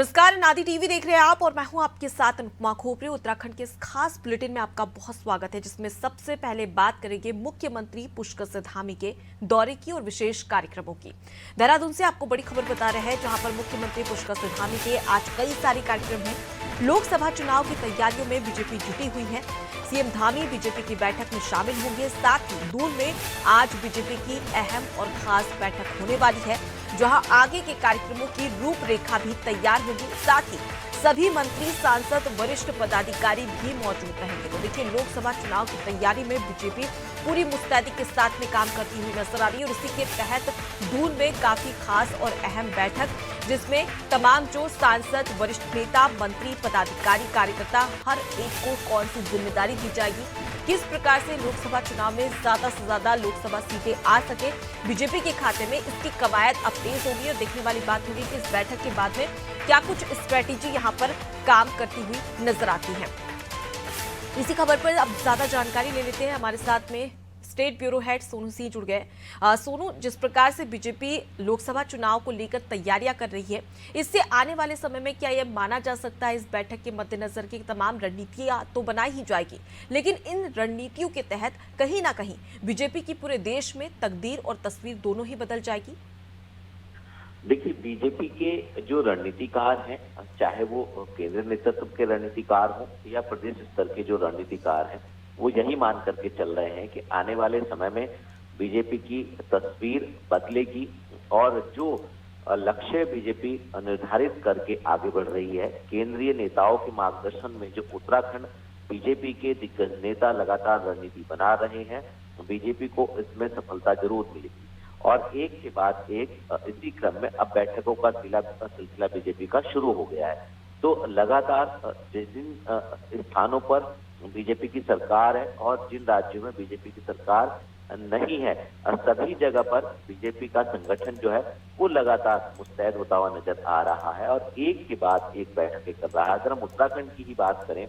नमस्कार, नादी टीवी देख रहे हैं आप और मैं हूं आपके साथ अनुपमा खोपरे। उत्तराखंड के इस खास बुलेटिन में आपका बहुत स्वागत है, जिसमें सबसे पहले बात करेंगे मुख्यमंत्री पुष्कर सिंह धामी के दौरे की और विशेष कार्यक्रमों की। देहरादून से आपको बड़ी खबर बता रहे हैं, जहां पर मुख्यमंत्री पुष्कर सिंह धामी के आज कई सारे कार्यक्रम हैं। लोकसभा चुनाव की तैयारियों में बीजेपी जुटी हुई है। सीएम धामी बीजेपी की बैठक में शामिल होंगे। साथ ही दून में आज बीजेपी की अहम और खास बैठक होने वाली है, जहां आगे के कार्यक्रमों की रूपरेखा भी तैयार होगी। साथ ही सभी मंत्री, सांसद, वरिष्ठ पदाधिकारी भी मौजूद रहेंगे। तो देखिए, लोकसभा चुनाव की तैयारी में बीजेपी पूरी मुस्तैदी के साथ में काम करती हुई नजर आ रही है और इसी के तहत दून में काफी खास और अहम बैठक, जिसमें तमाम जो सांसद, वरिष्ठ नेता, मंत्री, पदाधिकारी, कार्यकर्ता, हर एक को कौन सी जिम्मेदारी दी जाएगी, किस प्रकार से लोकसभा चुनाव में ज्यादा से ज्यादा लोकसभा सीटें आ सके बीजेपी के खाते में, इसकी कवायद अब तेज होगी। और देखने वाली बात होगी कि इस बैठक के बाद में क्या कुछ स्ट्रेटेजी यहां पर काम करती हुई नजर आती है। इसी खबर पर अब ज्यादा जानकारी ले लेते हैं। हमारे साथ में state bureau head Sonu Singh जुड़ गए। सोनू, जिस प्रकार से बीजेपी लोकसभा चुनाव को लेकर तैयारियां कर रही है, इससे आने वाले समय में क्या यह माना जा सकता है इस बैठक के मद्देनजर की तमाम रणनीतियां तो बनाई ही जाएगी, लेकिन इन रणनीतियों के तहत कहीं ना कहीं बीजेपी की पूरे देश में तकदीर और तस्वीर दोनों ही बदल जाएगी? देखिए, बीजेपी के जो रणनीतिकार हैं, चाहे वो केंद्रीय नेतृत्व के रणनीतिकार हों या प्रदेश स्तर के जो रणनीतिकार हैं, वो यही मान करके चल रहे हैं कि आने वाले समय में बीजेपी की तस्वीर बदलेगी और जो लक्ष्य बीजेपी निर्धारित करके आगे बढ़ रही है, केंद्रीय नेताओं के मार्गदर्शन में जो उत्तराखंड बीजेपी के दिग्गज नेता लगातार रणनीति बना रहे हैं, बीजेपी को इसमें सफलता जरूर मिलेगी। और एक के बाद एक इसी क्रम में अब बैठकों का सिलसिला बीजेपी का शुरू हो गया है। तो लगातार जिन स्थानों पर बीजेपी की सरकार है और जिन राज्यों में बीजेपी की सरकार नहीं है, सभी जगह पर बीजेपी का संगठन जो है वो लगातार मुस्तैद होता हुआ नजर आ रहा है और एक के बाद एक बैठकें कर रहा है। अगर हम उत्तराखंड की ही बात करें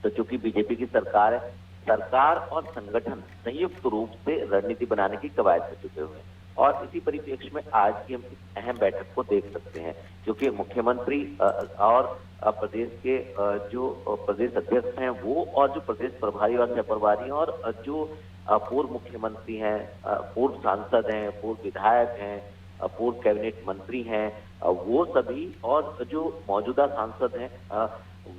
तो चूंकि बीजेपी की सरकार है, सरकार और संगठन संयुक्त रूप से रणनीति बनाने की कवायद में जुटे हुए हैं और इसी परिप्रेक्ष्य में आज की हम इस अहम बैठक को देख सकते हैं, क्योंकि मुख्यमंत्री और प्रदेश के जो प्रदेश अध्यक्ष हैं वो और जो प्रदेश प्रभारी और सह प्रभारी और जो पूर्व मुख्यमंत्री हैं, पूर्व सांसद हैं, पूर्व विधायक हैं, पूर्व कैबिनेट मंत्री हैं, वो सभी और जो मौजूदा सांसद हैं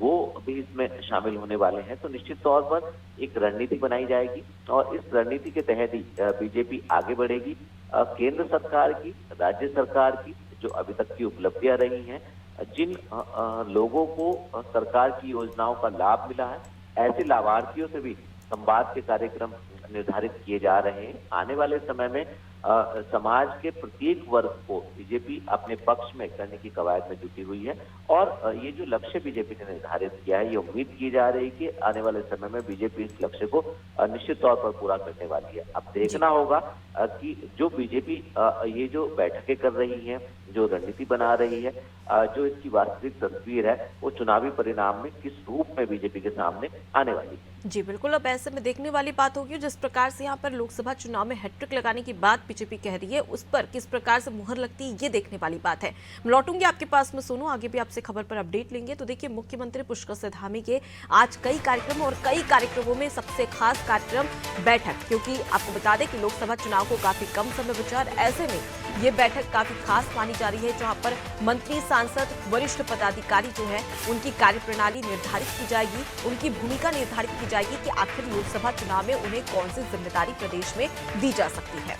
वो भी इसमें शामिल होने वाले हैं। तो निश्चित तौर पर एक रणनीति बनाई जाएगी और इस रणनीति के तहत ही बीजेपी आगे बढ़ेगी। केंद्र सरकार की, राज्य सरकार की जो अभी तक की उपलब्धियां रही हैं, जिन लोगों को सरकार की योजनाओं का लाभ मिला है, ऐसे लाभार्थियों से भी संवाद के कार्यक्रम निर्धारित किए जा रहे हैं। आने वाले समय में समाज के प्रत्येक वर्ग को बीजेपी अपने पक्ष में करने की कवायद में जुटी हुई है और ये जो लक्ष्य बीजेपी ने निर्धारित किया है, ये उम्मीद की जा रही है कि आने वाले समय में बीजेपी इस लक्ष्य को निश्चित तौर पर पूरा करने वाली है। अब देखना होगा कि जो बीजेपी ये जो बैठकें कर रही है, जो रणनीति बना रही है, जो इसकी वास्तविक तस्वीर है, वो चुनावी परिणाम में किस रूप में बीजेपी के सामने आने वाली है। जी बिल्कुल, अब ऐसे में देखने वाली बात होगी जिस प्रकार से यहाँ पर लोकसभा चुनाव में हैट्रिक लगाने की बात बीजेपी कह रही है, उस पर किस प्रकार से मुहर लगती है, ये देखने वाली बात है। मैं लौटूंगी आपके पास में सोनू, आगे भी आपसे खबर पर अपडेट लेंगे। तो देखिए, मुख्यमंत्री पुष्कर सिंह धामी के आज कई कार्यक्रम और कई कार्यक्रमों में सबसे खास कार्यक्रम बैठक, क्योंकि आपको बता दें कि लोकसभा चुनाव को काफी कम समय बचा और ऐसे में ये बैठक काफी खास मानी जा रही है, जहां पर मंत्री, सांसद, वरिष्ठ पदाधिकारी जो है उनकी कार्यप्रणाली निर्धारित की जाएगी, उनकी भूमिका निर्धारित की जाएगी कि आखिर लोकसभा चुनाव में उन्हें कौन सी जिम्मेदारी प्रदेश में दी जा सकती है।